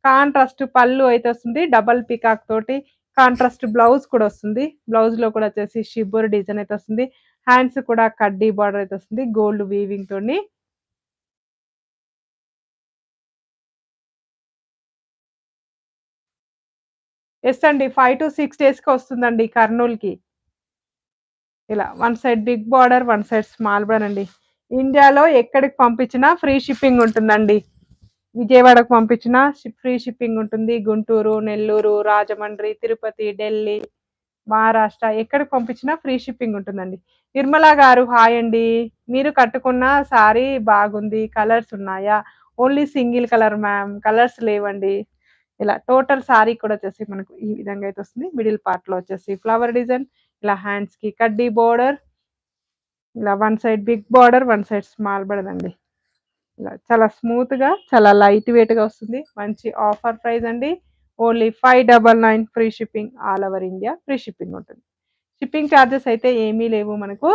Contrast పళ్ళు అయితే వస్తుంది. డబుల్ పీకాక్ తోటి కాంట్రాస్ట్ బ్లౌజ్ కూడా వస్తుంది. బ్లౌజ్‌లో కూడా వచ్చేసి షిబ్బోరి డిజైన్ అయితే వస్తుంది. హ్యాండ్స్ కూడా కడ్డీ బార్డర్ అయితే వస్తుంది. గోల్డ్ వీవింగ్ తోని. యెస్ అండి. 5-6 డేస్‌కి వస్తుందండి కర్నూల్‌కి. ఇలా one side big border, one side small border అండి. ఇండియాలో ఎక్కడికి పంపించినా ఫ్రీ షిప్పింగ్ ఉంటుందండి. విజయవాడకు పంపించినా ఫ్రీ షిప్పింగ్ ఉంటుంది. గుంటూరు, నెల్లూరు, రాజమండ్రి, తిరుపతి, ఢిల్లీ, మహారాష్ట్ర ఎక్కడికి పంపించినా ఫ్రీ షిప్పింగ్ ఉంటుందండి. నిర్మల గారు హాయ్ అండి. మీరు కట్టుకున్న సారీ బాగుంది. కలర్స్ ఉన్నాయా? Only single colour ma'am. Colours లేవండి. ఇలా టోటల్ సారీ కూడా వచ్చేసి మనకు ఈ విధంగా అయితే వస్తుంది. మిడిల్ పార్ట్‌లో వచ్చేసి ఫ్లవర్ డిజైన్, ఇలా హ్యాండ్స్‌కి కడ్డీ బోర్డర్, ఇలా one side big border, one side small border అండి. ఇలా చాలా స్మూత్‌గా, చాలా లైట్ వెయిట్‌గా వస్తుంది. మంచి ఆఫర్ ప్రైస్ అండి. Only 599 free shipping all over India free shipping ఉంటుంది. షిప్పింగ్ చార్జెస్ అయితే ఏమీ లేవు మనకు.